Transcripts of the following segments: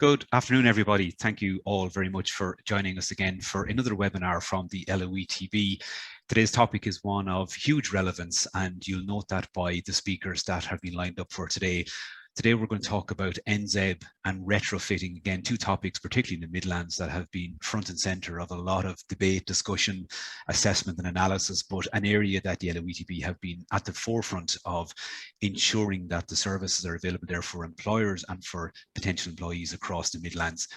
Good afternoon, everybody. Thank you all very much for joining us again for another webinar from the LOETB. Today's topic is one of huge relevance, and you'll note that by the speakers that have been lined up for today. Today we're going to talk about NZEB and retrofitting, again, two topics, particularly in the Midlands, that have been front and centre of a lot of debate, discussion, assessment and analysis, but an area that the LOETB have been at the forefront of ensuring that the services are available there for employers and for potential employees across the Midlands.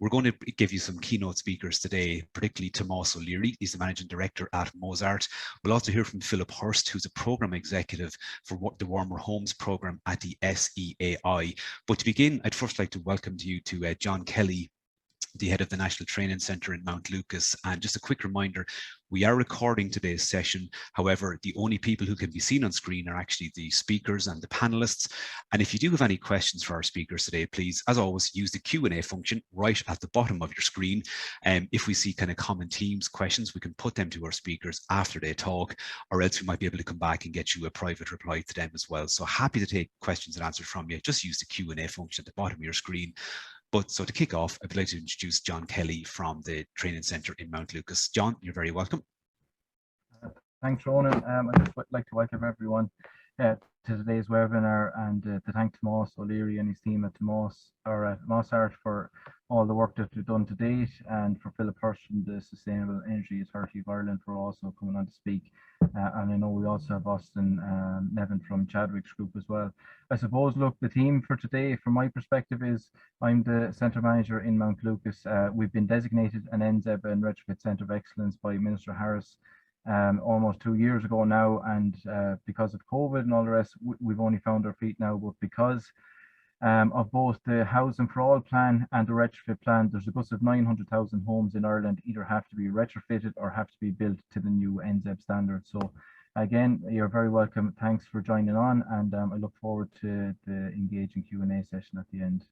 We're going to give you some keynote speakers today, particularly Tomas O'Leary. He's the Managing Director at MosArt. We'll also hear from Philip Hurst, who's a Programme Executive for the Warmer Homes Programme at the SEAI. But to begin, I'd first like to welcome you to John Kelly, the head of the National Training Centre in Mount Lucas. And just a quick reminder, we are recording today's session. However, the only people who can be seen on screen are actually the speakers and the panelists. And if you do have any questions for our speakers today, please, as always, use the Q&A function right at the bottom of your screen. If we see kind of common themes, questions, we can put them to our speakers after they talk, or else we might be able to come back and get you a private reply to them as well. So happy to take questions and answers from you. Just use the Q&A function at the bottom of your screen. But so to kick off, I'd like to introduce John Kelly from the Training Centre in Mount Lucas. John, you're very welcome. Thanks, Ronan. I'd just like to welcome everyone to today's webinar, and to thank Tomas O'Leary and his team at MosArt for all the work that they've done to date, and for Philip Hurst from the Sustainable Energy Authority of Ireland for also coming on to speak. And I know we also have Austin Nevin from Chadwick's group as well. I suppose, look, the theme for today, from my perspective, is I'm the Centre Manager in Mount Lucas. We've been designated an NZEB and Retrofit Centre of Excellence by Minister Harris almost 2 years ago now, and because of COVID and all the rest, we've only found our feet now. But because of both the Housing for All plan and the retrofit plan, there's a guess of 900,000 homes in Ireland either have to be retrofitted or have to be built to the new NZEB standard. So again, you're very welcome. Thanks for joining on, and I look forward to the engaging Q&A session at the end.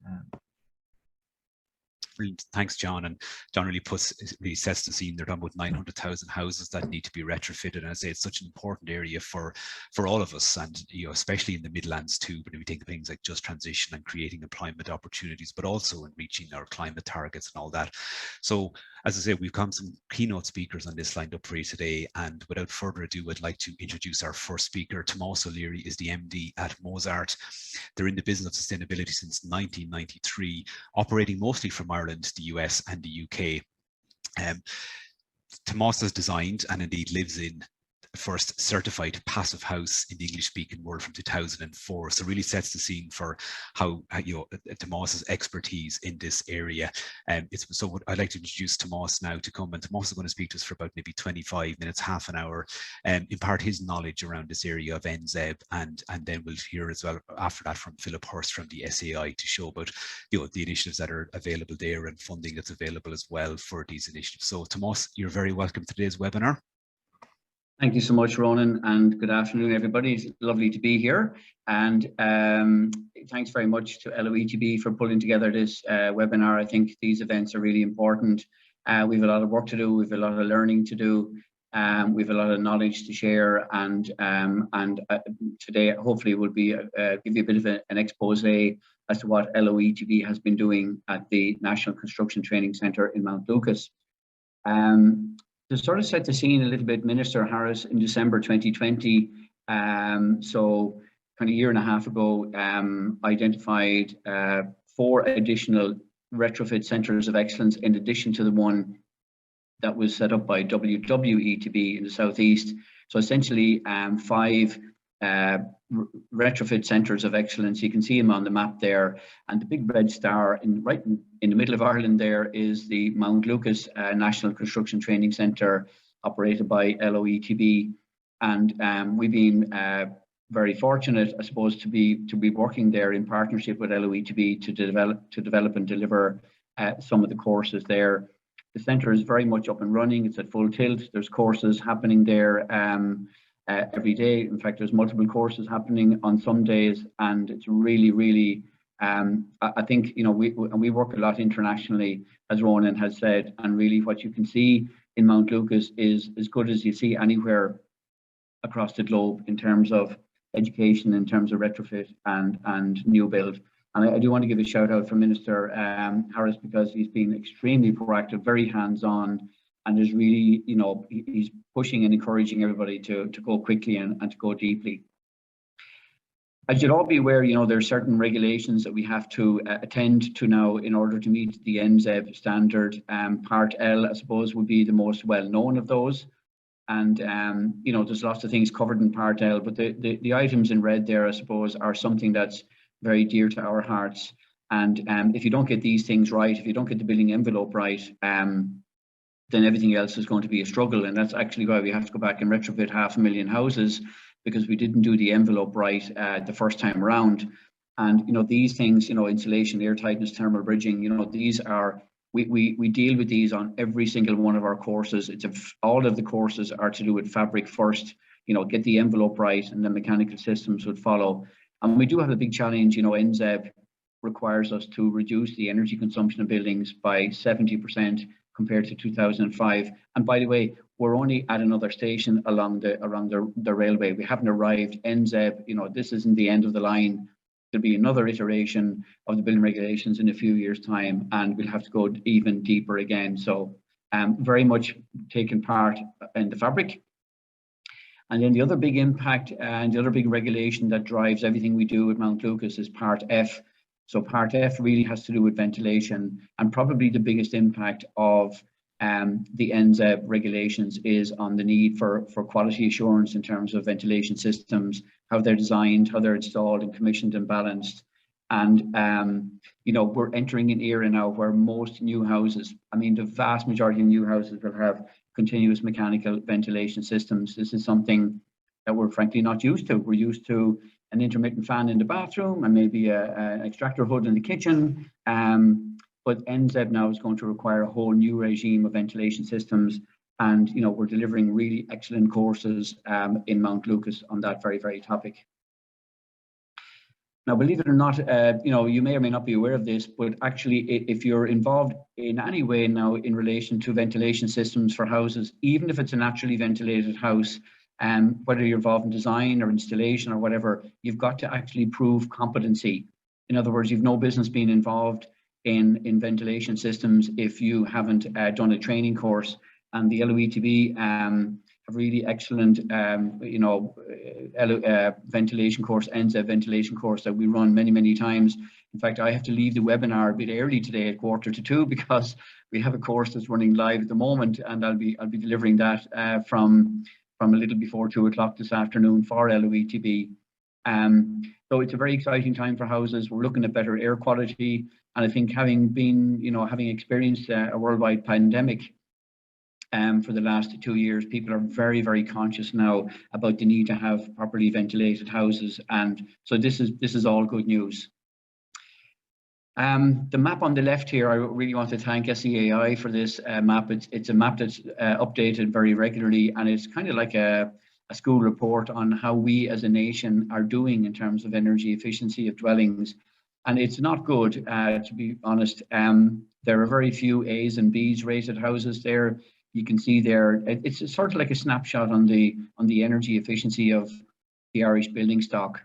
Brilliant. Thanks, John. And John really sets the scene. They're talking about 900,000 houses that need to be retrofitted. And I say it's such an important area for all of us, and especially in the Midlands too, when we think of things like just transition and creating employment opportunities, but also in reaching our climate targets and all that. So as I say, we've got some keynote speakers on this lined up for you today. And without further ado, I'd like to introduce our first speaker. Tomas O'Leary is the MD at MosArt. They're in the business of sustainability since 1993, operating mostly from Ireland, the US and the UK. Tomas has designed and indeed lives in first certified passive house in the English-speaking world from 2004. So really sets the scene for how Tomas's expertise in this area. So I'd like to introduce Tomas now to come, and Tomas is going to speak to us for about maybe 25 minutes, half an hour, impart his knowledge around this area of NZEB, and then we'll hear as well after that from Philip Hurst from the SEAI to show about the initiatives that are available there and funding that's available as well for these initiatives. So Tomas, you're very welcome to today's webinar. Thank you so much, Ronan, and good afternoon, everybody. It's lovely to be here. And thanks very much to LOETB for pulling together this webinar. I think these events are really important. We have a lot of work to do. We have a lot of learning to do. We have a lot of knowledge to share. And today, hopefully, will be give you a bit of an expose as to what LOETB has been doing at the National Construction Training Centre in Mount Lucas. To sort of set the scene a little bit, Minister Harris in December 2020, so kind of a year and a half ago, identified 4 additional retrofit centres of excellence in addition to the one that was set up by WWETB in the southeast. So essentially 5 retrofit centres of excellence. You can see them on the map there, and the big red star right in the middle of Ireland there is the Mount Lucas National Construction Training Centre, operated by LOETB. And we've been very fortunate, I suppose, to be working there in partnership with LOETB to develop and deliver some of the courses there. The centre is very much up and running. It's at full tilt. There's courses happening there every day. In fact, there's multiple courses happening on some days, and it's really I think we work a lot internationally, as Ronan has said, and really what you can see in Mount Lucas is as good as you see anywhere across the globe in terms of education, in terms of retrofit and new build. And I do want to give a shout out for Minister Harris, because he's been extremely proactive, very hands-on, and is really, you know, he's pushing and encouraging everybody to go quickly and to go deeply. As you'd all be aware, you know, there are certain regulations that we have to attend to now in order to meet the NZEB standard. Part L, I suppose, would be the most well-known of those. And, you know, there's lots of things covered in Part L, but the items in red there, I suppose, are something that's very dear to our hearts. And if you don't get these things right, if you don't get the building envelope right, then everything else is going to be a struggle. And that's actually why we have to go back and retrofit 500,000 houses, because we didn't do the envelope right the first time around. And, you know, these things, you know, insulation, air tightness, thermal bridging, you know, these are, we deal with these on every single one of our courses. All of the courses are to do with fabric first, you know, get the envelope right, and the mechanical systems would follow. And we do have a big challenge, you know, NZEB requires us to reduce the energy consumption of buildings by 70% compared to 2005. And by the way, we're only at another station along the railway. We haven't arrived. NZEB, you know, this isn't the end of the line. There'll be another iteration of the building regulations in a few years' time, and we'll have to go even deeper again. So very much taking part in the fabric. And then the other big impact and the other big regulation that drives everything we do at Mount Lucas is Part F. So Part F really has to do with ventilation, and probably the biggest impact of the NZEB regulations is on the need for quality assurance in terms of ventilation systems, how they're designed, how they're installed and commissioned and balanced. And, you know, we're entering an era now where most new houses, I mean, the vast majority of new houses will have continuous mechanical ventilation systems. This is something that we're frankly not used to. We're used to an intermittent fan in the bathroom and maybe an extractor hood in the kitchen. But NZEB now is going to require a whole new regime of ventilation systems. And, you know, we're delivering really excellent courses in Mount Lucas on that very, very topic. Now, believe it or not, you know, you may or may not be aware of this, but actually, if you're involved in any way now in relation to ventilation systems for houses, even if it's a naturally ventilated house, whether you're involved in design or installation or whatever, you've got to actually prove competency. In other words, you've no business being involved in ventilation systems if you haven't done a training course. And the LOETB have really excellent, you know, ventilation course, NZEB ventilation course that we run many, many times. In fact, I have to leave the webinar a bit early today at 1:45 because we have a course that's running live at the moment, and I'll be delivering that from a little before 2 o'clock this afternoon for LOETB. So it's a very exciting time for houses. We're looking at better air quality, and I think having experienced a worldwide pandemic for the last 2 years, people are very, very conscious now about the need to have properly ventilated houses, and so this is all good news. The map on the left here, I really want to thank SEAI for this map. It's a map that's updated very regularly, and it's kind of like a school report on how we as a nation are doing in terms of energy efficiency of dwellings. And it's not good, to be honest. There are very few A's and B's rated houses there. You can see there, it's sort of like a snapshot on the energy efficiency of the Irish building stock.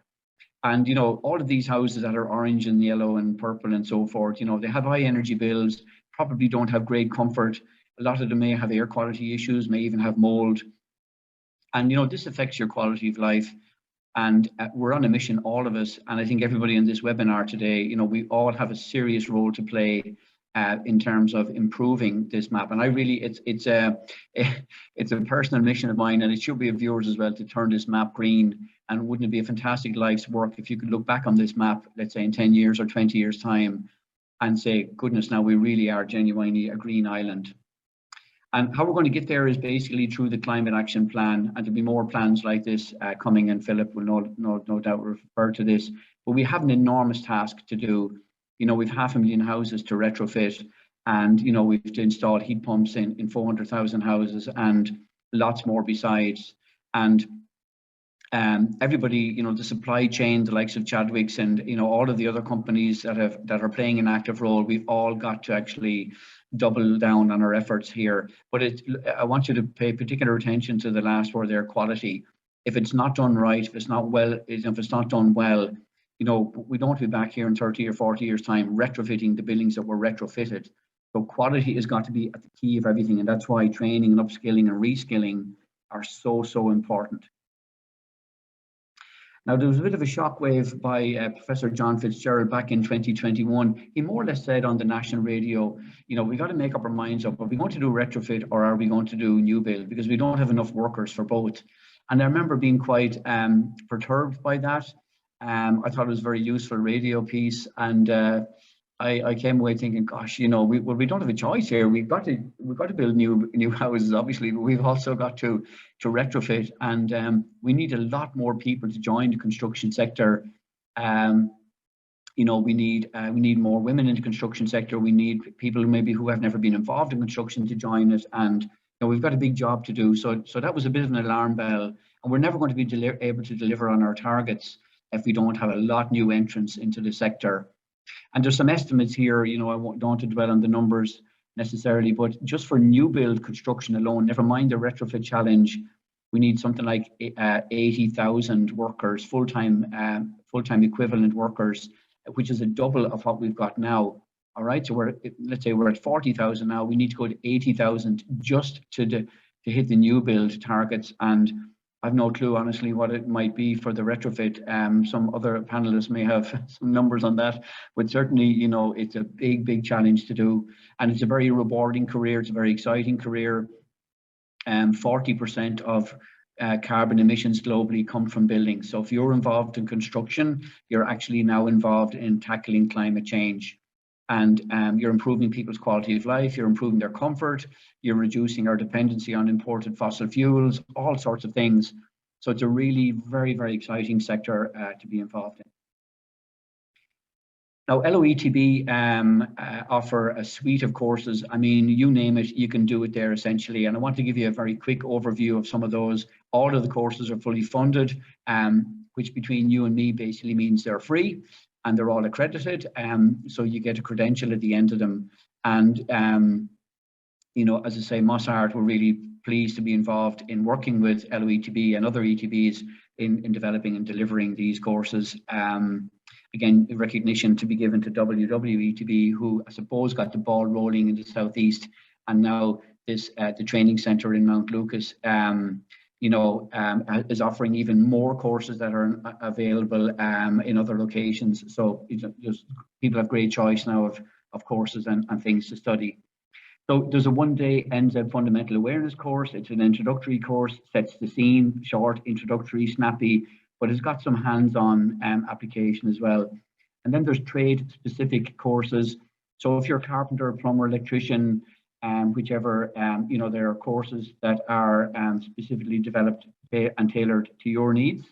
And, you know, all of these houses that are orange and yellow and purple and so forth, you know, they have high energy bills, probably don't have great comfort. A lot of them may have air quality issues, may even have mold. And, you know, this affects your quality of life. And we're on a mission, all of us. And I think everybody in this webinar today, you know, we all have a serious role to play in terms of improving this map. And I really, it's a personal mission of mine, and it should be of yours as well, to turn this map green. And wouldn't it be a fantastic life's work if you could look back on this map, let's say in 10 years or 20 years time, and say, goodness, now we really are genuinely a green island. And how we're going to get there is basically through the Climate Action Plan, and there'll be more plans like this coming, and Philip will no doubt refer to this. But we have an enormous task to do. You know, we've 500,000 houses to retrofit, and, you know, we've to install heat pumps in 400,000 houses and lots more besides. And everybody, you know, the supply chain, the likes of Chadwick's and, you know, all of the other companies that are playing an active role, we've all got to actually double down on our efforts here. But I want you to pay particular attention to the last word there, quality. If it's not done right, if it's not done well, you know, we don't want to be back here in 30 or 40 years time retrofitting the buildings that were retrofitted. So quality has got to be at the key of everything, and that's why training and upskilling and reskilling are so important. Now, there was a bit of a shockwave by Professor John Fitzgerald back in 2021. He more or less said on the national radio, you know, we got to make up our minds up. Are we going to do retrofit or are we going to do new build? Because we don't have enough workers for both. And I remember being quite perturbed by that. I thought it was a very useful radio piece, and I came away thinking, gosh, you know, we don't have a choice here. We've got to build new houses, obviously, but we've also got to retrofit, and we need a lot more people to join the construction sector. You know, we need more women in the construction sector. We need people who have never been involved in construction to join it, and you know, we've got a big job to do. So that was a bit of an alarm bell, and we're never going to be able to deliver on our targets if we don't have a lot new entrants into the sector. And there's some estimates here, you know, I don't want to dwell on the numbers necessarily, but just for new build construction alone, never mind the retrofit challenge, we need something like 80,000 workers, full-time equivalent workers, which is a double of what we've got now. All right, so let's say we're at 40,000 now, we need to go to 80,000 just to hit the new build targets. And I've no clue, honestly, what it might be for the retrofit. Some other panelists may have some numbers on that, but certainly, you know, it's a big challenge to do, and it's a very rewarding career. It's a very exciting career. 40% of carbon emissions globally come from buildings. So if you're involved in construction, you're actually now involved in tackling climate change. And you're improving people's quality of life, you're improving their comfort, you're reducing our dependency on imported fossil fuels, all sorts of things. So it's a really very exciting sector to be involved in. Now, LOETB offer a suite of courses. I mean, you name it, you can do it there essentially. And I want to give you a very quick overview of some of those. All of the courses are fully funded, which between you and me basically means they're free. And they're all accredited, so you get a credential at the end of them. And you know, as I say, MosArt, we're really pleased to be involved in working with LOETB and other ETBs in developing and delivering these courses. Again, recognition to be given to WWETB, who I suppose got the ball rolling in the southeast, and now this the training centre in Mount Lucas. You know, is offering even more courses that are available in other locations. So just people have great choice now of courses and things to study. So there's a one-day NZEB fundamental awareness course. It's an introductory course, sets the scene, short, introductory, snappy, but it's got some hands-on application as well. And then there's trade-specific courses. So if you're a carpenter, plumber, electrician, whichever, you know, there are courses that are specifically developed and tailored to your needs.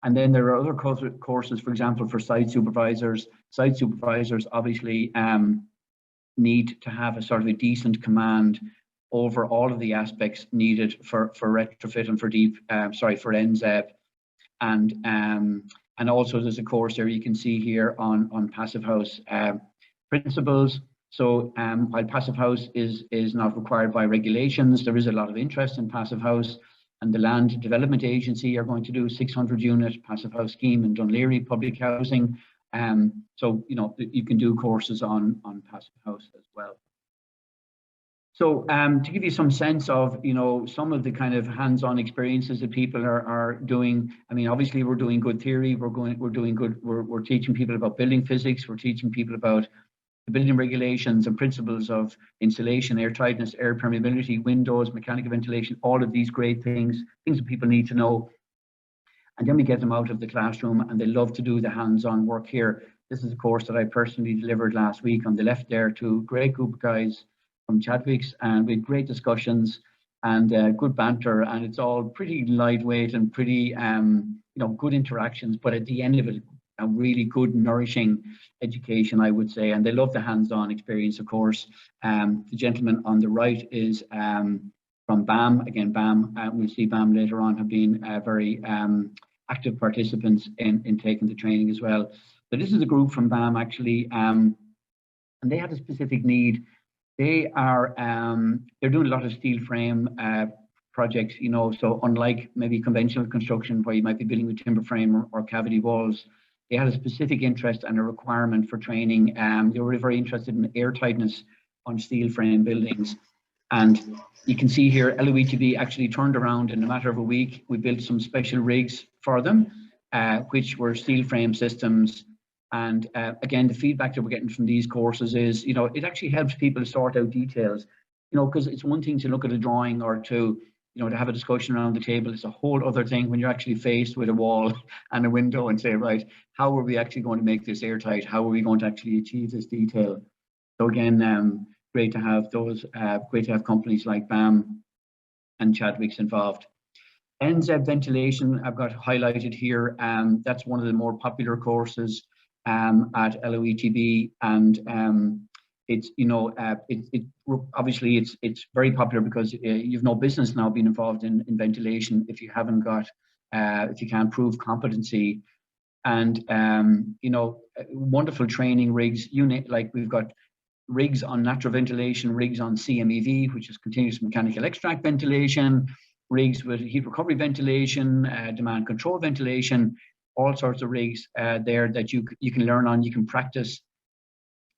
And then there are other courses, for example, for site supervisors. Site supervisors obviously need to have a sort of a decent command over all of the aspects needed for retrofit and for for NZEB. And also there's a course there you can see here on passive house principles. So while passive house is not required by regulations, there is a lot of interest in passive house, and the Land Development Agency are going to do a 600-unit passive house scheme in Dunleary public housing. So you know, you can do courses on passive house as well. So to give you some sense of, you know, some of the kind of hands-on experiences that people are doing. I mean, obviously we're doing good theory. We're teaching people about building physics. We're teaching people about the building regulations and principles of insulation, air tightness, air permeability, windows, mechanical ventilation, all of these great things that people need to know. And then we get them out of the classroom and they love to do the hands-on work here. This is a course that I personally delivered last week on the left there to a great group of guys from Chadwick's, and we had great discussions and good banter, and it's all pretty lightweight and pretty, you know, good interactions, but at the end of it, a really good, nourishing education, I would say. And they love the hands-on experience, of course. The gentleman on the right is from BAM. Again, BAM, we'll see BAM later on, have been very active participants in taking the training as well. So this is a group from BAM, actually, and they had a specific need. They are, they're doing a lot of steel frame projects, you know, so unlike maybe conventional construction where you might be building with timber frame or cavity walls, they had a specific interest and a requirement for training. They were very interested in airtightness on steel frame buildings. And you can see here, LOETB actually turned around in a matter of a week. We built some special rigs for them, which were steel frame systems. And again, the feedback that we're getting from these courses is, you know, it actually helps people sort out details, you know, because it's one thing to look at a drawing or to, you know, to have a discussion around the table. It's a whole other thing when you're actually faced with a wall and a window and say, right, how are we actually going to make this airtight? How are we going to actually achieve this detail? So again, great to have those, great to have companies like BAM and Chadwick's involved. NZEB ventilation, I've got highlighted here. That's one of the more popular courses at LOETB, and it's, you know, obviously it's very popular because you've no business now being involved in ventilation if you haven't got, if you can't prove competency. And you know, wonderful training rigs. Like we've got rigs on natural ventilation, rigs on CMEV, which is continuous mechanical extract ventilation, rigs with heat recovery ventilation, demand control ventilation, all sorts of rigs there that you can learn on, you can practice.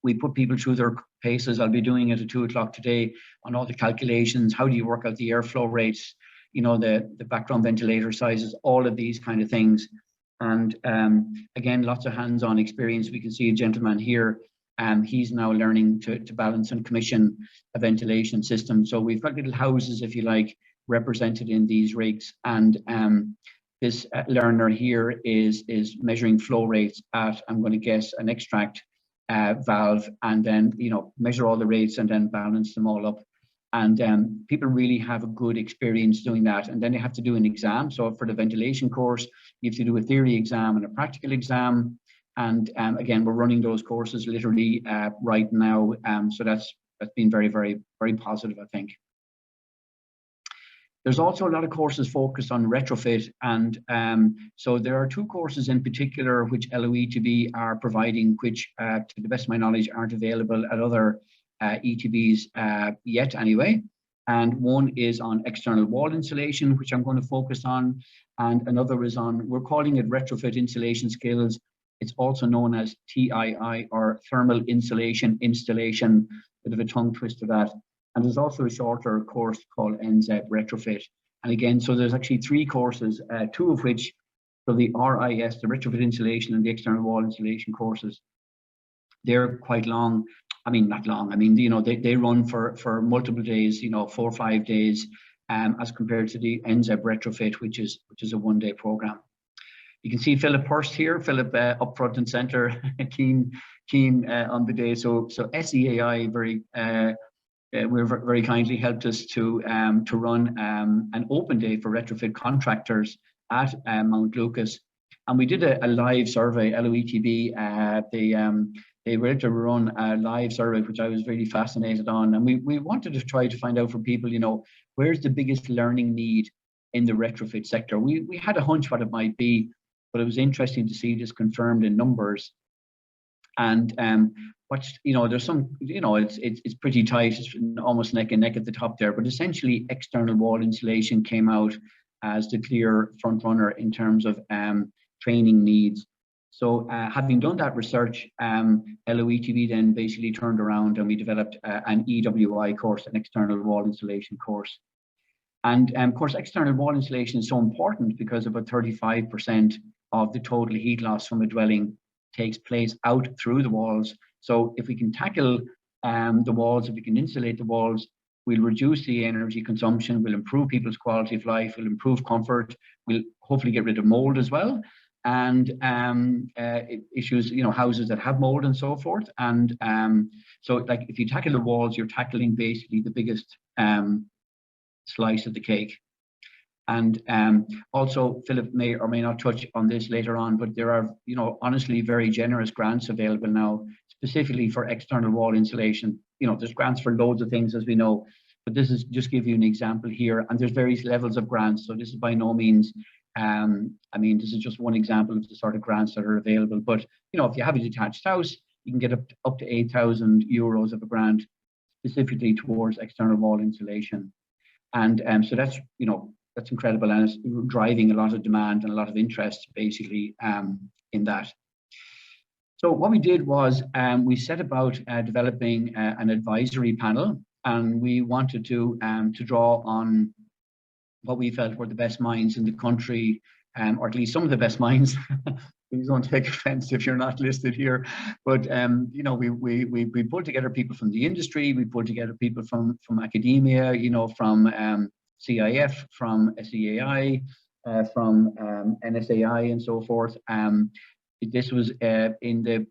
We put people through their paces. I'll be doing it at 2 o'clock today on all the calculations. How do you work out the airflow rates? You know, the background ventilator sizes, all of these kind of things. And again, lots of hands-on experience. We can see a gentleman here. He's now learning to balance and commission a ventilation system. So we've got little houses, if you like, represented in these rigs. And this learner here is measuring flow rates at, I'm going to guess, an extract valve, and then, you know, measure all the rates and then balance them all up. And people really have a good experience doing that. And then they have to do an exam. So for the ventilation course, you have to do a theory exam and a practical exam. And again, we're running those courses literally right now. So that's been very, very, very positive, I think. There's also a lot of courses focused on retrofit. And so there are 2 courses in particular which LOETB are providing, which to the best of my knowledge aren't available at other ETBs yet anyway. And one is on external wall insulation, which I'm going to focus on. And another is on, we're calling it retrofit insulation skills. It's also known as TII, or thermal insulation installation, bit of a tongue twister that. And there's also a shorter course called NZEB Retrofit. And again, so there's actually 3 courses, 2 of which, so the RIS, the retrofit insulation, and the external wall insulation courses, they're quite long. I mean, not long. I mean, you know, they run for multiple days, you know, 4 or 5 days, as compared to the NZEB Retrofit, which is a 1-day program. You can see Philip Hurst here, Philip up front and center, keen on the day. So SEAI very kindly helped us to run an open day for retrofit contractors at Mount Lucas, and we did a live survey. LOETB they were able to run a live survey, which I was really fascinated on, and we wanted to try to find out for people, you know, where's the biggest learning need in the retrofit sector. We had a hunch what it might be, but it was interesting to see this confirmed in numbers. And you know, there's some, you know, it's pretty tight, it's almost neck and neck at the top there, but essentially external wall insulation came out as the clear front runner in terms of training needs. So having done that research, LOETB then basically turned around and we developed an EWI course, an external wall insulation course. And of course, external wall insulation is so important because about 35% of the total heat loss from a dwelling takes place out through the walls. So if we can tackle the walls, if we can insulate the walls, we'll reduce the energy consumption, we'll improve people's quality of life, we'll improve comfort, we'll hopefully get rid of mold as well, and issues, you know, houses that have mold and so forth. And so like if you tackle the walls, you're tackling basically the biggest slice of the cake. And also, Philip may or may not touch on this later on, but there are, you know, honestly very generous grants available now, specifically for external wall insulation. You know, there's grants for loads of things, as we know, but this is just give you an example here. And there's various levels of grants, so this is by no means, I mean, this is just one example of the sort of grants that are available. But, you know, if you have a detached house, you can get up to €8,000 of a grant specifically towards external wall insulation. And so that's, you know, that's incredible, and it's driving a lot of demand and a lot of interest basically in that. So what we did was we set about developing an advisory panel, and we wanted to draw on what we felt were the best minds in the country, or at least some of the best minds. Please don't take offense if you're not listed here, but you know, we pulled together people from the industry, we pulled together people from academia, you know, from CIF, from SEAI, from NSAI, and so forth. This was in the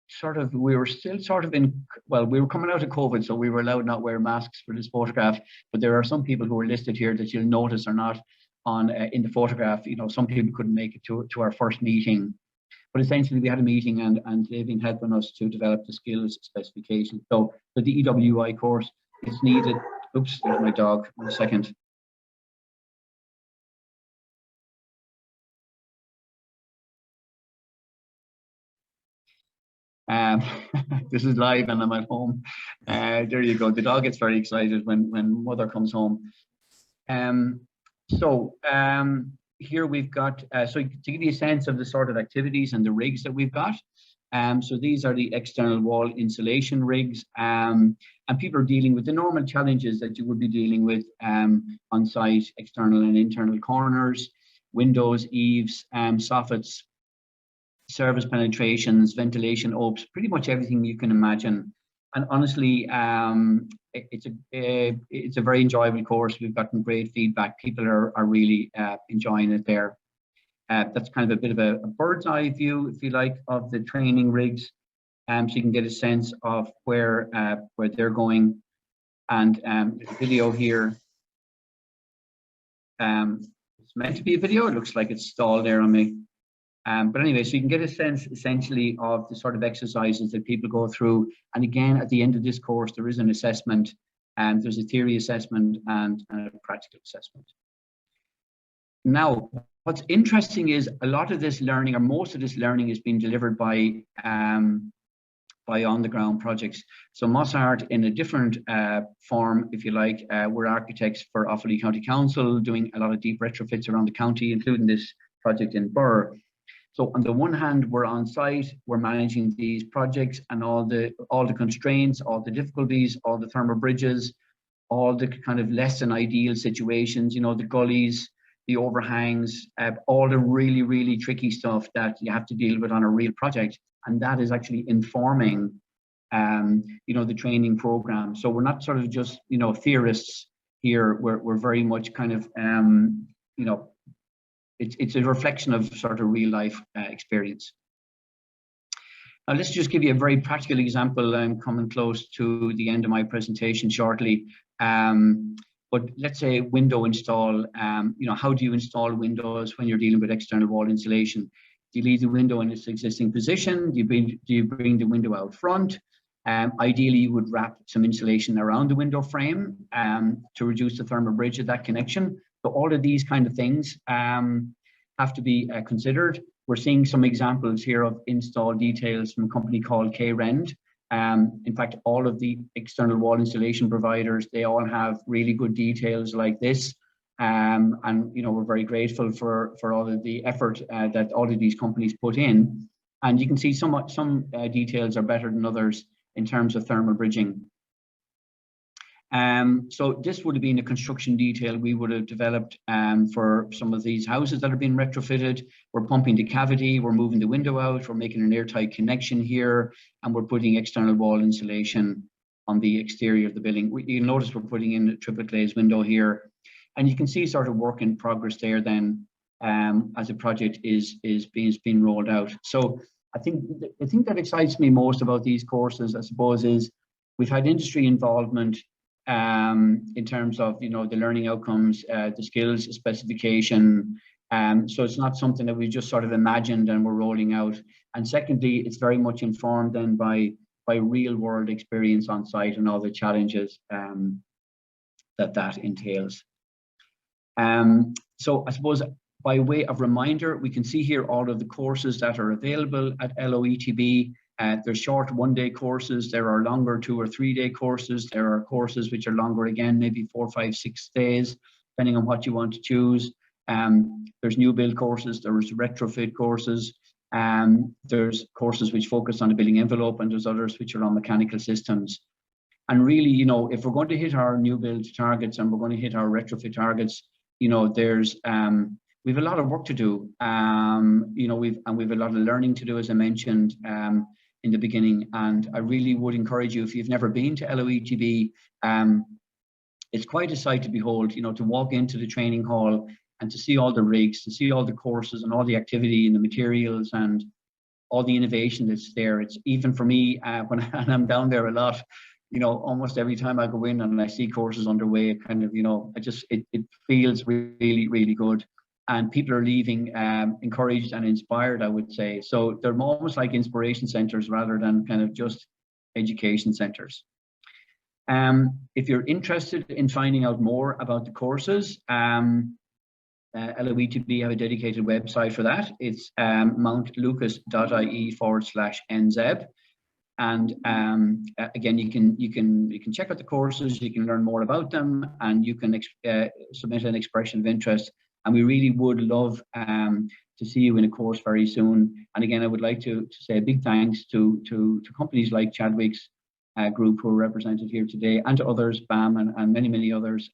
sort of, we were still sort of in, well, we were coming out of COVID, so we were allowed not wear masks for this photograph, but there are some people who are listed here that you'll notice are not on in the photograph. You know, some people couldn't make it to our first meeting, but essentially we had a meeting, and they've been helping us to develop the skills specification. So for the EWI course, it's needed. Oops, there's my dog. 1 second. This is live and I'm at home. There you go. The dog gets very excited when mother comes home. Here we've got, so to give you a sense of the sort of activities and the rigs that we've got. So these are the external wall insulation rigs, and people are dealing with the normal challenges that you would be dealing with on site: external and internal corners, windows, eaves, soffits, surface penetrations, ventilation opes, pretty much everything you can imagine. And honestly, it's a very enjoyable course. We've gotten great feedback. People are really enjoying it there. That's kind of a bit of a bird's eye view, if you like, of the training rigs, so you can get a sense of where they're going. And there's a video here. It's meant to be a video. It looks like it's stalled there on me. But anyway, so you can get a sense essentially of the sort of exercises that people go through. And again, at the end of this course, there is an assessment, and there's a theory assessment and a practical assessment. Now, what's interesting is a lot of this learning, or most of this learning, is being delivered by on-the-ground projects. So MosArt, in a different form, if you like, we're architects for Offaly County Council, doing a lot of deep retrofits around the county, including this project in Birr. So on the one hand, we're on site, we're managing these projects and all the constraints, all the difficulties, all the thermal bridges, all the kind of less than ideal situations, you know, the gullies, the overhangs, all the really, really tricky stuff that you have to deal with on a real project. And that is actually informing, you know, the training program. So we're not sort of just, you know, theorists here. We're very much kind of, you know, it's a reflection of sort of real life experience. Now, let's just give you a very practical example. I'm coming close to the end of my presentation shortly. But let's say window install. You know, how do you install windows when you're dealing with external wall insulation? Do you leave the window in its existing position? Do you bring the window out front? Ideally, you would wrap some insulation around the window frame to reduce the thermal bridge of that connection. So all of these kind of things have to be considered. We're seeing some examples here of install details from a company called KREND. In fact, all of the external wall insulation providers, they all have really good details like this. And you know, we're very grateful for all of the effort that all of these companies put in. And you can see some details are better than others in terms of thermal bridging. So this would have been a construction detail we would have developed for some of these houses that are being retrofitted. We're pumping the cavity, we're moving the window out, we're making an airtight connection here, and we're putting external wall insulation on the exterior of the building. You'll notice we're putting in a triple glazed window here, and you can see sort of work in progress there then as the project is being rolled out. So I think that excites me most about these courses, I suppose, is we've had industry involvement in terms of, you know, the learning outcomes, the skills specification. So it's not something that we just sort of imagined and we're rolling out. And secondly, it's very much informed then by real world experience on site and all the challenges that entails. So I suppose by way of reminder, we can see here all of the courses that are available at LOETB. There's short one-day courses, there are longer 2 or 3 day courses, there are courses which are longer again, maybe 4, 5, 6 days, depending on what you want to choose. There's new build courses, there's retrofit courses, There's courses which focus on the building envelope, and there's others which are on mechanical systems. And really, you know, if we're going to hit our new build targets and we're going to hit our retrofit targets, you know, there's we've a lot of work to do. You know, we've a lot of learning to do, as I mentioned in the beginning. And I really would encourage you, if you've never been to LOETB, it's quite a sight to behold. You know, to walk into the training hall and to see all the rigs, to see all the courses and all the activity and the materials and all the innovation that's there. It's even for me when I'm down there a lot. You know, almost every time I go in and I see courses underway, it kind of, you know, it feels really, really good. And people are leaving encouraged and inspired, I would say. So they're almost like inspiration centers rather than kind of just education centers. If you're interested in finding out more about the courses, LOETB have a dedicated website for that. It's mountlucas.ie/NZEB. And again, you can check out the courses, you can learn more about them, and you can submit an expression of interest. And we really would love to see you in a course very soon. And again, I would like to say a big thanks to companies like Chadwick's group, who are represented here today, and to others, BAM and many others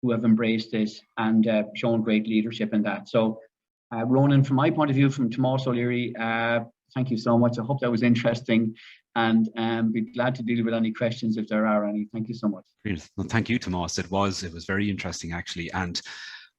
who have embraced this and shown great leadership in that. So Ronan, from my point of view, from Tomas O'Leary, thank you so much. I hope that was interesting, and be glad to deal with any questions if there are any. Thank you so much. Well, thank you, Tomas. It was very interesting, actually. And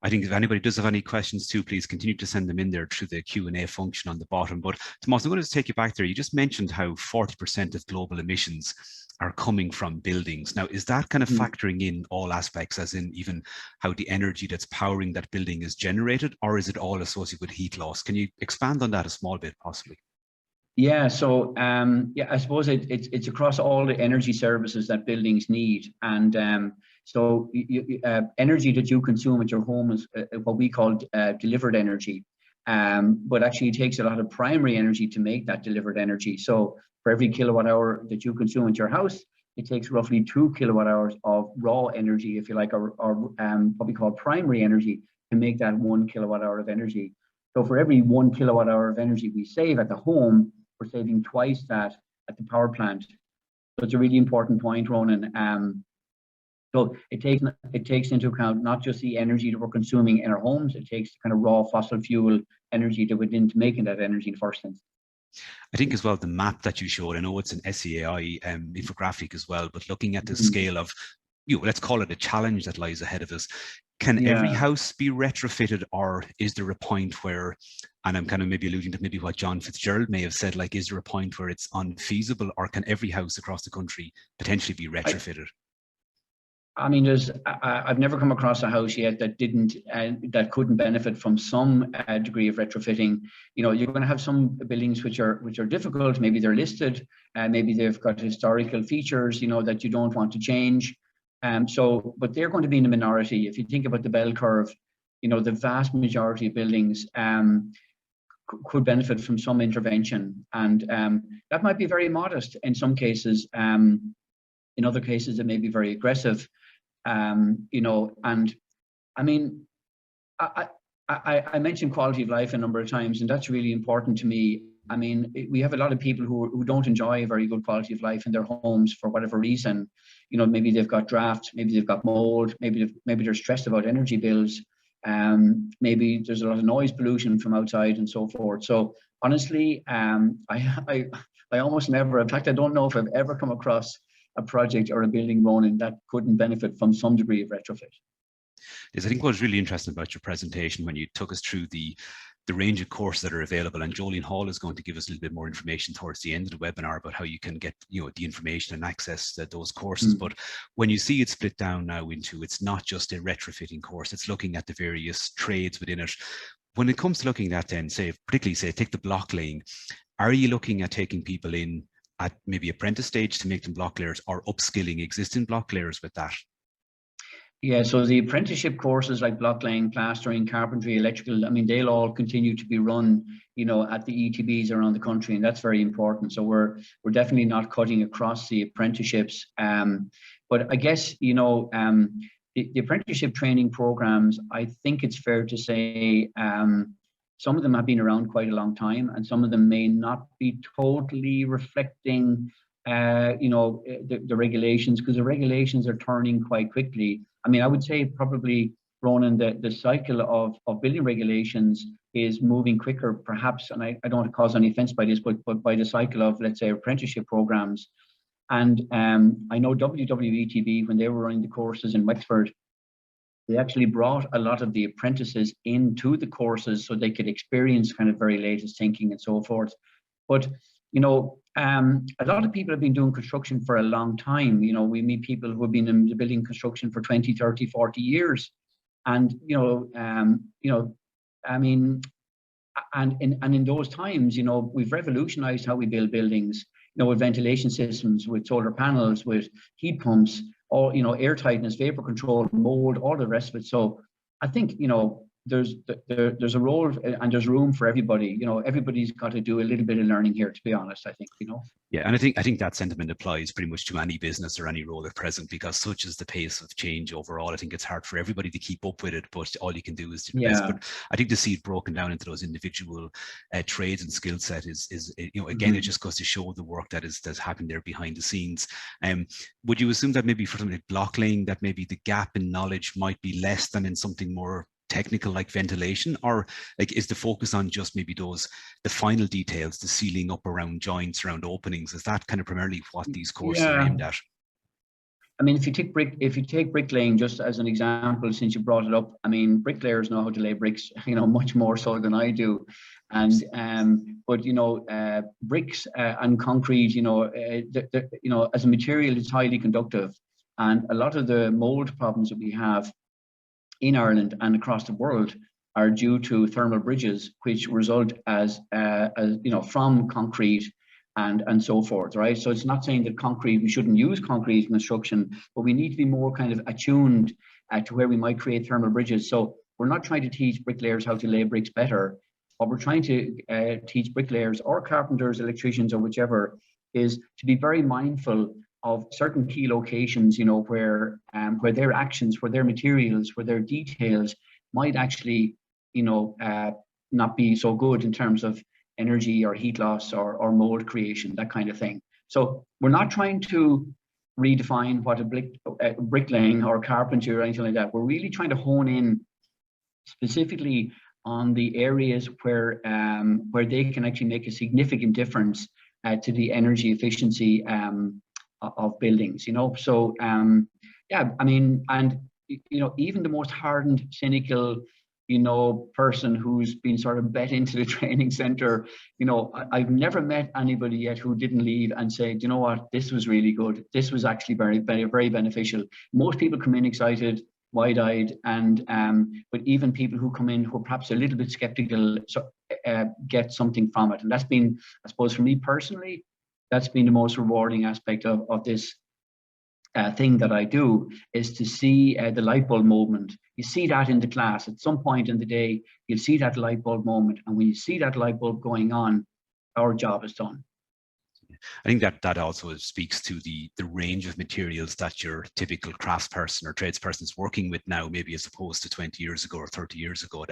I think if anybody does have any questions too, please continue to send them in there through the Q&A function on the bottom. But Tomas, I'm going to take you back there. You just mentioned how 40% of global emissions are coming from buildings. Now, is that kind of factoring in all aspects, as in even how the energy that's powering that building is generated, or is it all associated with heat loss? Can you expand on that a small bit, possibly? Yeah, so yeah, I suppose it's across all the energy services that buildings need. And so energy that you consume at your home is what we call delivered energy. But actually it takes a lot of primary energy to make that delivered energy. So for every kilowatt hour that you consume at your house, it takes roughly 2 kilowatt hours of raw energy, if you like, or what we call primary energy, to make that 1 kilowatt hour of energy. So for every 1 kilowatt hour of energy we save at the home, we're saving twice that at the power plant. So it's a really important point, Ronan. So it takes into account not just the energy that we're consuming in our homes, it takes kind of raw fossil fuel energy that went into making that energy in the first instance. I think as well, the map that you showed, I know it's an SEAI infographic as well, but looking at the scale of, let's call it a challenge that lies ahead of us. Can every house be retrofitted, or is there a point where, and I'm kind of maybe alluding to maybe what John Fitzgerald may have said, like, is there a point where it's unfeasible, or can every house across the country potentially be retrofitted? I mean, I've never come across a house yet that that couldn't benefit from some degree of retrofitting. You know, you're going to have some buildings which are difficult. Maybe they're listed, maybe they've got historical features, you know, that you don't want to change. But they're going to be in the minority. If you think about the bell curve, you know, the vast majority of buildings could benefit from some intervention, and that might be very modest in some cases. In other cases, it may be very aggressive. You know, and I mean, I mentioned quality of life a number of times, and that's really important to me. I mean, we have a lot of people who don't enjoy a very good quality of life in their homes for whatever reason. You know, maybe they've got draft, maybe they've got mold, maybe they're stressed about energy bills. Maybe there's a lot of noise pollution from outside and so forth. So honestly, I almost never, in fact, I don't know if I've ever come across a project or a building, Ronan, that couldn't benefit from some degree of retrofit. Yes, I think what was really interesting about your presentation when you took us through the range of courses that are available, and Jolene Hall is going to give us a little bit more information towards the end of the webinar about how you can get, you know, the information and access to those courses. But when you see it split down now into, it's not just a retrofitting course, it's looking at the various trades within it. When it comes to looking at then, particularly take the block laying, are you looking at taking people in at maybe apprentice stage to make them block layers, or upskilling existing block layers with that? Yeah, so the apprenticeship courses like block laying, plastering, carpentry, electrical, I mean, they'll all continue to be run, you know, at the ETBs around the country, and that's very important. So we're definitely not cutting across the apprenticeships. But I guess, you know, the apprenticeship training programs, I think it's fair to say, some of them have been around quite a long time, and some of them may not be totally reflecting the regulations, because the regulations are turning quite quickly. I mean, I would say probably, Ronan, the cycle of building regulations is moving quicker, perhaps, and I don't want to cause any offense by this, but by the cycle of, let's say, apprenticeship programs. And I know WWETB, when they were running the courses in Wexford, they actually brought a lot of the apprentices into the courses so they could experience kind of very latest thinking and so forth. But, a lot of people have been doing construction for a long time. We meet people who have been in the building construction for 20, 30, 40 years. And, I mean, and in those times, we've revolutionized how we build buildings, with ventilation systems, with solar panels, with heat pumps, or, air tightness, vapor control, mold, all the rest of it. So I think, there's a role and there's room for everybody. Everybody's got to do a little bit of learning here, to be honest, I think, Yeah, and I think that sentiment applies pretty much to any business or any role at present, because such is the pace of change overall. I think it's hard for everybody to keep up with it, but all you can do is do the best. But I think to see it broken down into those individual trades and skill set is again, it just goes to show the work that's happening there behind the scenes. Would you assume that maybe for something like block laying, that maybe the gap in knowledge might be less than in something more technical like ventilation, or like is the focus on just maybe the final details, the sealing up around joints, around openings? Is that kind of primarily what these courses are aimed at? I mean, if you take bricklaying just as an example, since you brought it up, I mean, bricklayers know how to lay bricks, much more so than I do. And but bricks and concrete, as a material, it's highly conductive, and a lot of the mold problems that we have in Ireland and across the world are due to thermal bridges, which result as from concrete and so forth, right? So it's not saying that we shouldn't use concrete in construction, but we need to be more kind of attuned to where we might create thermal bridges. So we're not trying to teach bricklayers how to lay bricks better. What we're trying to teach bricklayers or carpenters, electricians, or whichever, is to be very mindful of certain key locations, where their actions, where their materials, where their details might actually, not be so good in terms of energy or heat loss or mold creation, that kind of thing. So we're not trying to redefine what a bricklaying or carpentry or anything like that. We're really trying to hone in specifically on the areas where they can actually make a significant difference to the energy efficiency of buildings, So yeah, I mean, and even the most hardened, cynical, person who's been sort of bet into the training center, I've never met anybody yet who didn't leave and say, you know what, this was really good. This was actually very, very, very beneficial. Most people come in excited, wide-eyed, and but even people who come in who are perhaps a little bit skeptical get something from it. And that's been, I suppose, for me personally, that's been the most rewarding aspect of this thing that I do, is to see the light bulb moment. You see that in the class at some point in the day, you'll see that light bulb moment, and when you see that light bulb going on, our job is done. I think that also speaks to the range of materials that your typical craftsperson or tradesperson is working with now, maybe as opposed to 20 years ago or 30 years ago,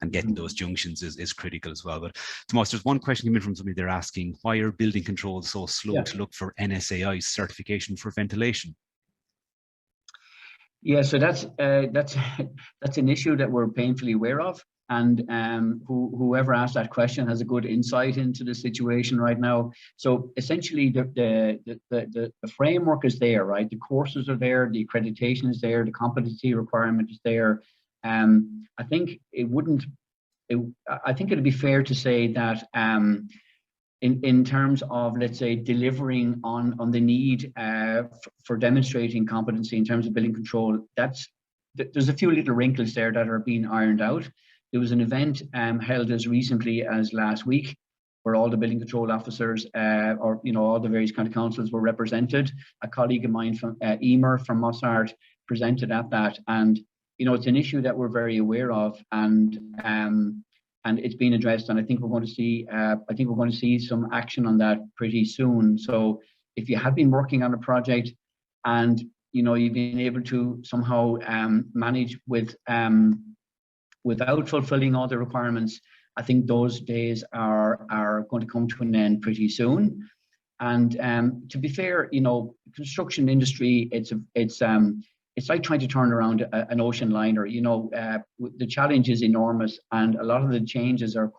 and getting those junctions is critical as well. But Tomas, there's one question coming from somebody, they're asking, why are building controls so slow to look for NSAI certification for ventilation? Yeah, so that's an issue that we're painfully aware of, and whoever asked that question has a good insight into the situation right now. So essentially, the framework is there, right? The courses are there, the accreditation is there, the competency requirement is there. I think it'd be fair to say that in terms of, let's say, delivering on the need for demonstrating competency in terms of building control, there's a few little wrinkles there that are being ironed out. There was an event held as recently as last week where all the building control officers all the various kind of councils were represented. A colleague of mine from Emer from MosArt presented at that, and it's an issue that we're very aware of, and it's been addressed, and I think we're going to see some action on that pretty soon. So if you have been working on a project and you've been able to somehow manage without fulfilling all the requirements, I think those days are going to come to an end pretty soon. And to be fair, you know, construction industry, it's like trying to turn around an ocean liner. You know, the challenge is enormous, and a lot of the changes are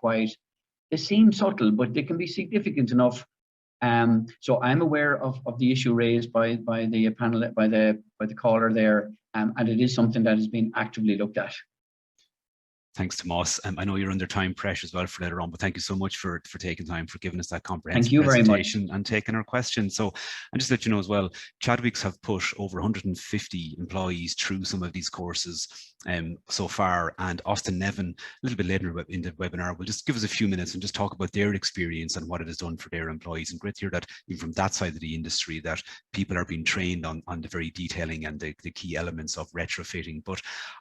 they seem subtle, but they can be significant enough. So I'm aware of the issue raised by the panel, by the caller there, and it is something that has been actively looked at. Thanks, Tomas. I know you're under time pressure as well for later on, but thank you so much for taking time, for giving us that comprehensive presentation and taking our questions. So, and just to let you know as well, Chadwicks have put over 150 employees through some of these courses so far, and Austin Nevin, a little bit later in the webinar, will just give us a few minutes and just talk about their experience and what it has done for their employees. And great to hear that even from that side of the industry, that people are being trained on the very detailing and the key elements of retrofitting. But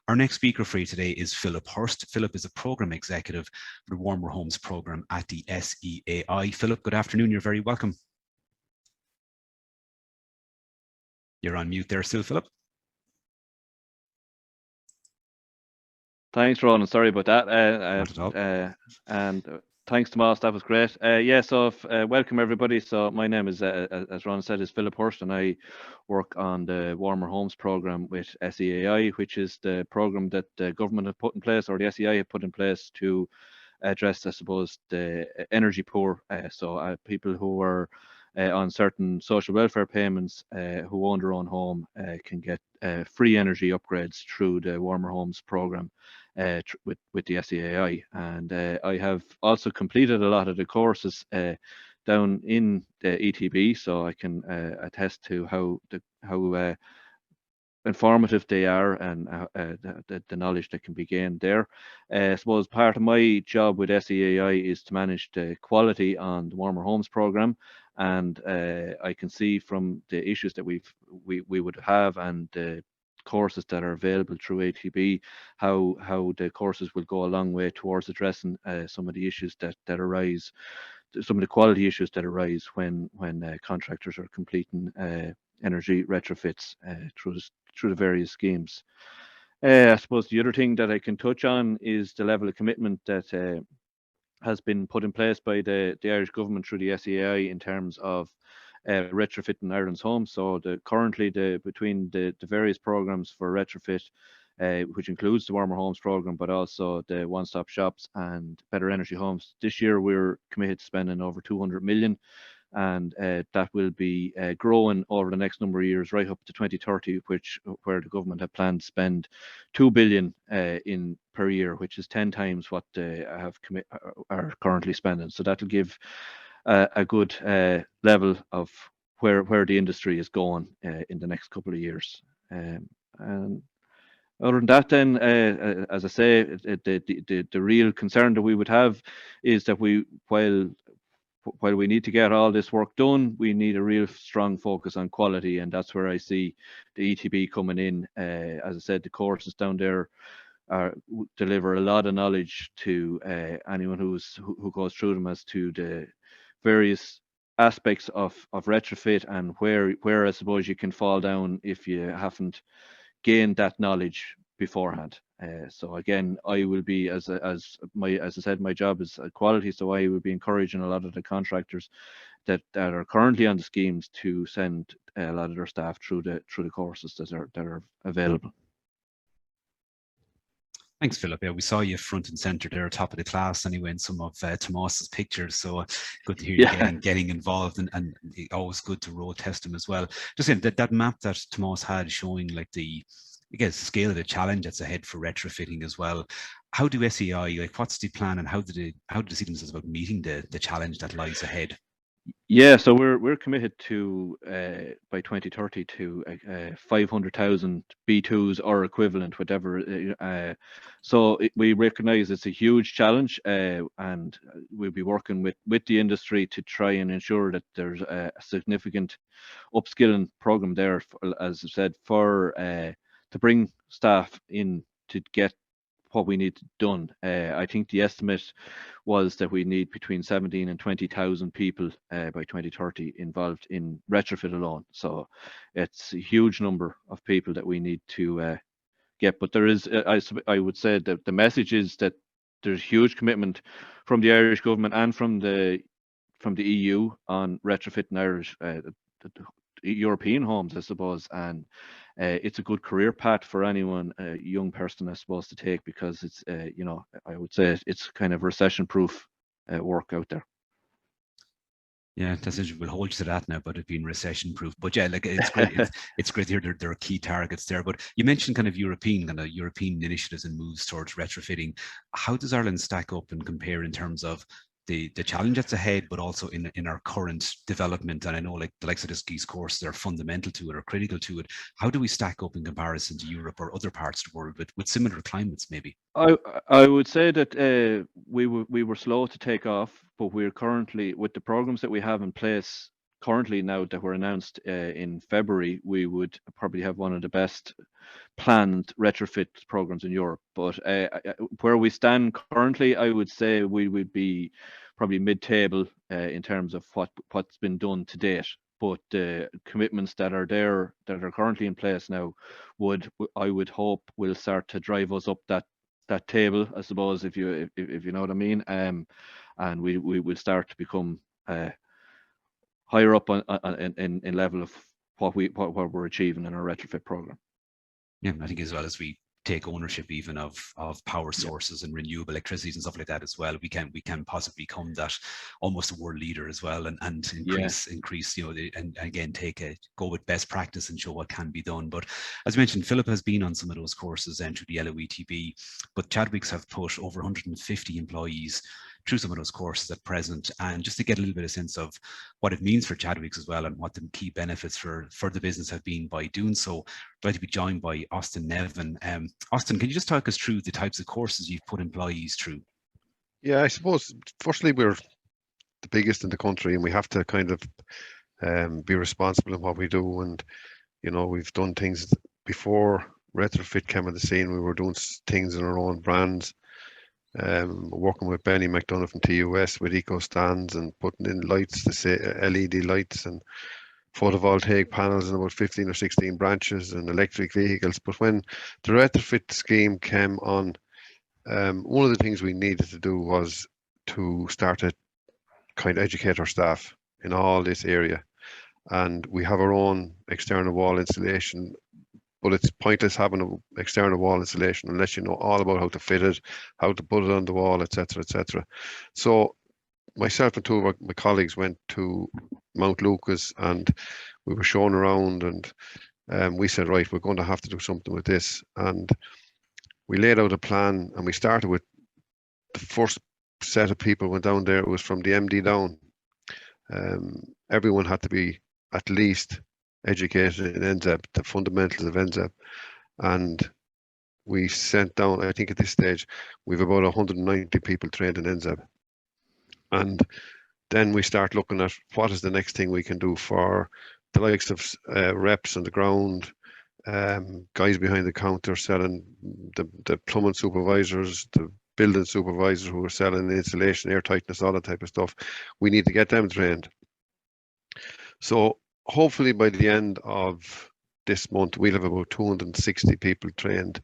our next speaker for you today is Philip Hurst. Philip is a program executive for the Warmer Homes program at the SEAI. Philip, good afternoon. You're very welcome. You're on mute there still, Philip. Thanks, Ronan. Sorry about that. Not at all. And thanks, Tomas. That was great. Yeah, so welcome everybody. So my name is, as Ronan said, is Philip Hurst, and I work on the Warmer Homes program with SEAI, which is the program that the government have put in place, or the SEAI have put in place to address, I suppose, the energy poor. So people who are on certain social welfare payments, who own their own home, can get free energy upgrades through the Warmer Homes program with the SEAI. And I have also completed a lot of the courses down in the ETB, so I can attest to how informative they are, and the knowledge that can be gained there. I suppose part of my job with SEAI is to manage the quality on the Warmer Homes program, and I can see from the issues that we would have and the courses that are available through ATB how the courses will go a long way towards addressing some of the issues that arise, some of the quality issues that arise when contractors are completing energy retrofits through the various schemes. I suppose the other thing that I can touch on is the level of commitment that has been put in place by the Irish government through the SEAI in terms of retrofitting Ireland's homes. So currently between the various programs for retrofit, which includes the Warmer Homes program, but also the one-stop shops and Better Energy Homes, this year we're committed to spending over 200 million. And that will be growing over the next number of years, right up to 2030, where the government have planned to spend 2 billion per year, which is 10 times what they are currently spending. So that'll give a good level of where the industry is going in the next couple of years. And other than that, then, as I say, the real concern that we would have is that while we need to get all this work done, we need a real strong focus on quality, and that's where I see the ETB coming in. As I said, the courses down there deliver a lot of knowledge to anyone who goes through them as to the various aspects of retrofit and where I suppose you can fall down if you haven't gained that knowledge beforehand. So again, I will be, as I said, my job is quality, so I will be encouraging a lot of the contractors that are currently on the schemes to send a lot of their staff through the courses that are available. Thanks, Philip. Yeah, we saw you front and center there, top of the class anyway, in some of Tomas's pictures. So good to hear you getting involved, and always good to road test them as well. Just saying that map that Tomas had showing like the scale of the challenge that's ahead for retrofitting as well. How do SEAI, like, what's the plan, and how do they see themselves about meeting the challenge that lies ahead? Yeah, so we're committed to by 2030 to 500,000 B2s or equivalent, whatever. So we recognise it's a huge challenge, and we'll be working with the industry to try and ensure that there's a significant upskilling program there, as I said, to bring staff in to get what we need done. I think the estimate was that we need between 17 and 20,000 people by 2030 involved in retrofit alone. So it's a huge number of people that we need to get. But there is, I would say that the message is that there's huge commitment from the Irish government and from the EU on retrofitting Irish European homes, I suppose, and it's a good career path for anyone, a young person, I suppose, to take, because it's you know, I would say it's kind of recession-proof work out there. Yeah, that's it. We'll hold you to that now, but it being recession-proof. But yeah, like it's great. It's great to hear there are key targets there. But you mentioned kind of European initiatives and moves towards retrofitting. How does Ireland stack up and compare in terms of the challenge that's ahead, but also in our current development? And I know, like the likes of these courses are fundamental to it or critical to it. How do we stack up in comparison to Europe or other parts of the world with similar climates, maybe? I would say that we were slow to take off, but we're currently, with the programs that we have in place currently now that were announced in February, we would probably have one of the best planned retrofit programs in Europe. But where we stand currently, I would say we would be probably mid-table in terms of what's been done to date. But the commitments that are there, that are currently in place now, I would hope will start to drive us up that table, I suppose, if you know what I mean. And we will start to become higher up in level of what we're achieving in our retrofit program. Yeah, I think as well as we take ownership even of power sources and renewable electricities and stuff like that as well, we can possibly become that almost a world leader as well, and increase, you know, and again go with best practice and show what can be done. But as mentioned, Philip has been on some of those courses through the LOETB, but Chadwicks have put over 150 employees through some of those courses at present, and just to get a little bit of sense of what it means for Chadwicks as well and what the key benefits for the business have been by doing so, I'd like to be joined by Austin Nevin. Austin, can you just talk us through the types of courses you've put employees through? Yeah, I suppose firstly we're the biggest in the country and we have to kind of be responsible in what we do, and you know, we've done things before Retrofit came on the scene. We were doing things in our own brands. Working with Benny McDonough from TUS with eco stands and putting in lights, to say LED lights and photovoltaic panels in about 15 or 16 branches and electric vehicles. But when the retrofit scheme came on, one of the things we needed to do was to start to kind of educate our staff in all this area. And we have our own external wall insulation, but it's pointless having an external wall insulation unless you know all about how to fit it, how to put it on the wall, etc., etc. So myself and two of my colleagues went to Mount Lucas and we were shown around, and we said, right, we're going to have to do something with this. And we laid out a plan, and we started with the first set of people went down there. It was from the MD down. Everyone had to be at least educated in NZEB, the fundamentals of NZEB, and we sent down, I think at this stage we've about 190 people trained in NZEB, and then we start looking at what is the next thing we can do for the likes of reps on the ground, guys behind the counter selling, the plumbing supervisors, the building supervisors who are selling insulation, air tightness, all that type of stuff. We need to get them trained. So hopefully by the end of this month, we'll have about 260 people trained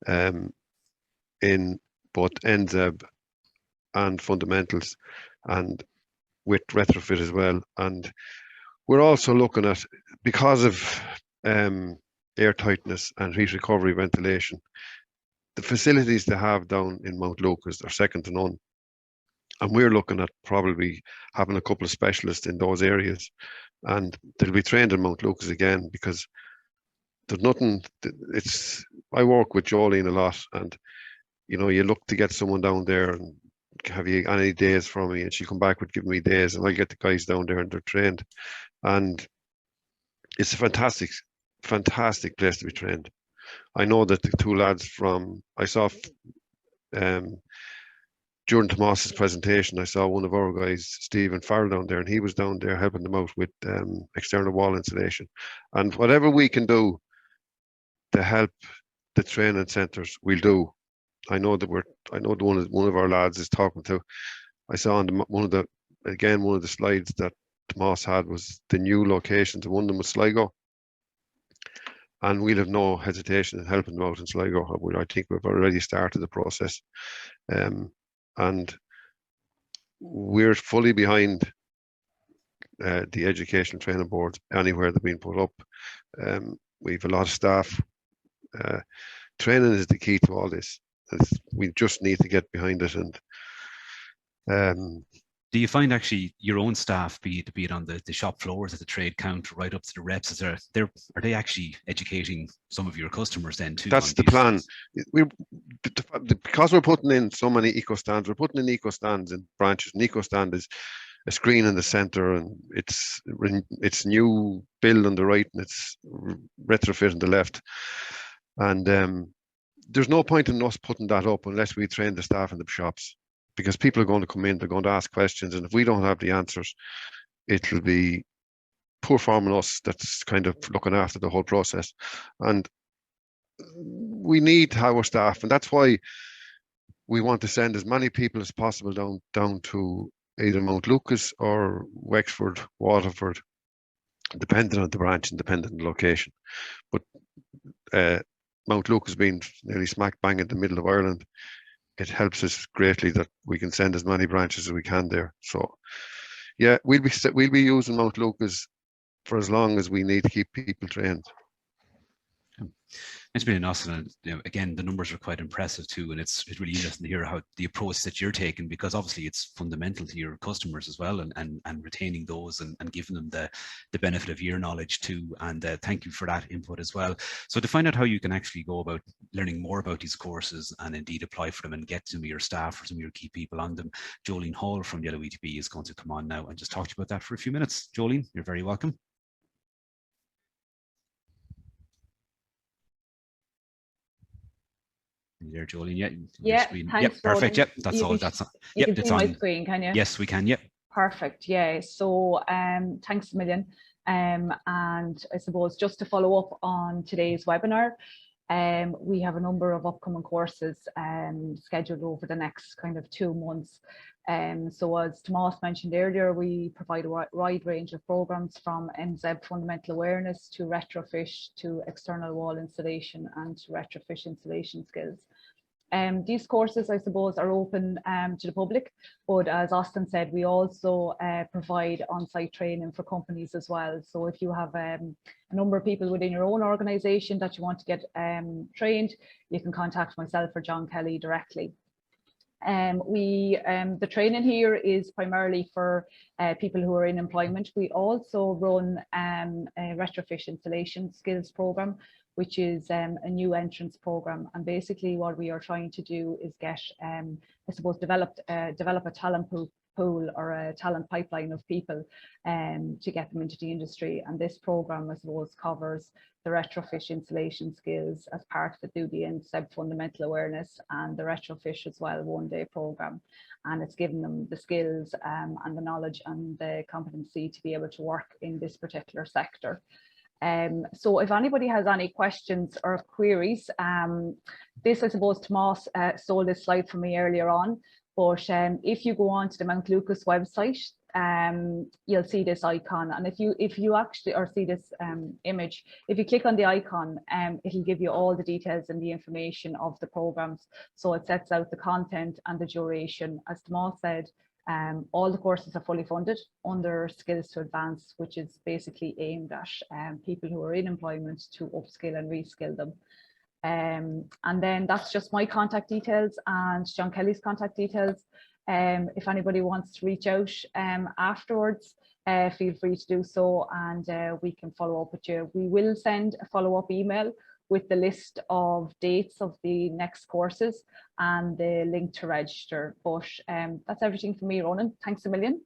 in both NZEB and fundamentals, and with retrofit as well. And we're also looking at, because of air tightness and heat recovery ventilation, the facilities they have down in Mount Lucas are second to none. And we're looking at probably having a couple of specialists in those areas, and they'll be trained in Mount Lucas again, because there's nothing, I work with Jolene a lot, and you know, you look to get someone down there and have you any days for me, and she'll come back with giving me days, and I get the guys down there and they're trained, and it's a fantastic place to be trained. I know that the two lads from, I saw during Tomas's presentation, I saw one of our guys, Stephen Farrell, down there, and he was down there helping them out with external wall insulation. And whatever we can do to help the training centres, we'll do. I know that one of our lads is talking to. I saw on one of the slides that Tomas had was the new locations, and one of them was Sligo. and we'll have no hesitation in helping them out in Sligo. I think we've already started the process, and we're fully behind the education training boards anywhere they're being put up. We've a lot of staff. Training is the key to all this. We just need to get behind it. And do you find actually your own staff, be it on the shop floors, at the trade counter, right up to the reps, are they actually educating some of your customers then too? That's the plan. Because we're putting in so many eco stands, we're putting in eco stands in branches. An eco stand is a screen in the center, and it's new build on the right, and it's retrofit on the left. And there's no point in us putting that up unless we train the staff in the shops, because people are going to come in, they're going to ask questions, and if we don't have the answers, it'll be poor form on us that's kind of looking after the whole process. And we need our staff, and that's why we want to send as many people as possible down to either Mount Lucas or Wexford, Waterford, depending on the branch and depending on the location. But Mount Lucas being nearly smack bang in the middle of Ireland, it helps us greatly that we can send as many branches as we can there. So yeah, we'll be using Mount Lucas for as long as we need to keep people trained. It's been awesome, and again, the numbers are quite impressive too, and it's really interesting to hear how the approach that you're taking, because obviously it's fundamental to your customers as well, and retaining those and giving them the benefit of your knowledge too. And thank you for that input as well. So to find out how you can actually go about learning more about these courses and indeed apply for them and get some of your staff or some of your key people on them, Jolene Hall from the LOETB is going to come on now and just talk to you about that for a few minutes. Jolene, you're very welcome. There, Jolene. Yeah, thanks, perfect. Yep, that's all. That's you can see my screen, can you? Yes, we can. Yep. Perfect. Yeah. So thanks a million. And I suppose just to follow up on today's webinar, we have a number of upcoming courses scheduled over the next kind of 2 months. So as Tomas mentioned earlier, we provide a wide range of programs from NZEB fundamental awareness to retrofit to external wall insulation and to retrofit insulation skills. These courses, I suppose, are open to the public, but as Austin said, we also provide on-site training for companies as well. So if you have a number of people within your own organisation that you want to get trained, you can contact myself or John Kelly directly. The training here is primarily for people who are in employment. We also run a retrofit installation skills program, which is a new entrance program. And basically what we are trying to do is get, I suppose, develop a talent pool or a talent pipeline of people to get them into the industry. And this program, I suppose, covers the retrofit installation skills as part of the NZEB fundamental awareness and the retrofit as well one-day program. And it's giving them the skills and the knowledge and the competency to be able to work in this particular sector. So if anybody has any questions or queries, this, I suppose, Tomas stole this slide from me earlier on, but if you go on to the Mount Lucas website, you'll see this icon, and if you actually see this image, if you click on the icon, it'll give you all the details and the information of the programs. So it sets out the content and the duration. As Tomas said, all the courses are fully funded under Skills to Advance, which is basically aimed at people who are in employment to upskill and reskill them. And then that's just my contact details and John Kelly's contact details. If anybody wants to reach out afterwards, feel free to do so, and we can follow up with you. We will send a follow-up email with the list of dates of the next courses and the link to register. But that's everything from me, Ronan. Thanks a million.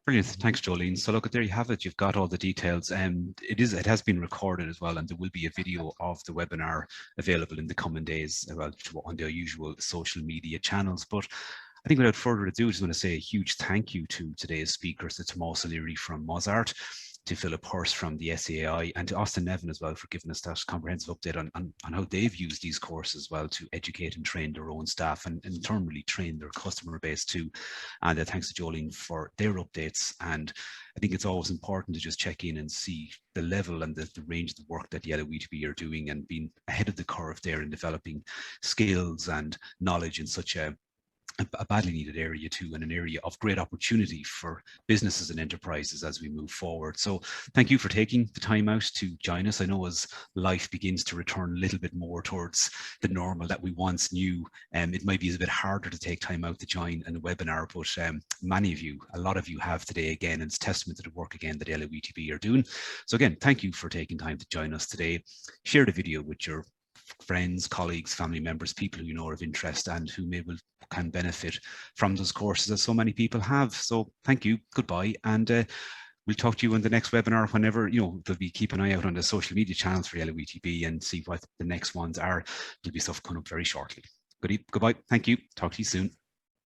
Brilliant. Thanks, Jolene. So look, there you have it. You've got all the details. It has been recorded as well, and there will be a video of the webinar available in the coming days on the usual social media channels. But I think without further ado, I just want to say a huge thank you to today's speakers, to Tomas O'Leary from MosArt, to Philip Hurst from the SEAI, and to Austin Nevin as well for giving us that comprehensive update on how they've used these courses as well to educate and train their own staff, and in turn really train their customer base too. And thanks to Jolene for their updates. And I think it's always important to just check in and see the level and the range of the work that the LOE2B are doing, and being ahead of the curve there in developing skills and knowledge in such a badly needed area too, and an area of great opportunity for businesses and enterprises as we move forward. So thank you for taking the time out to join us. I know as life begins to return a little bit more towards the normal that we once knew, it might be a bit harder to take time out to join in a webinar, but many of you, a lot of you have today again, and it's testament to the work again that LOE2B are doing. So again, thank you for taking time to join us today. Share the video with your friends, colleagues, family members, people who you know are of interest and who can benefit from those courses, as so many people have. So thank you, goodbye, and we'll talk to you in the next webinar whenever, they'll be keep an eye out on the social media channels for LOE2B and see what the next ones are. There'll be stuff coming up very shortly. Goodbye, thank you, talk to you soon.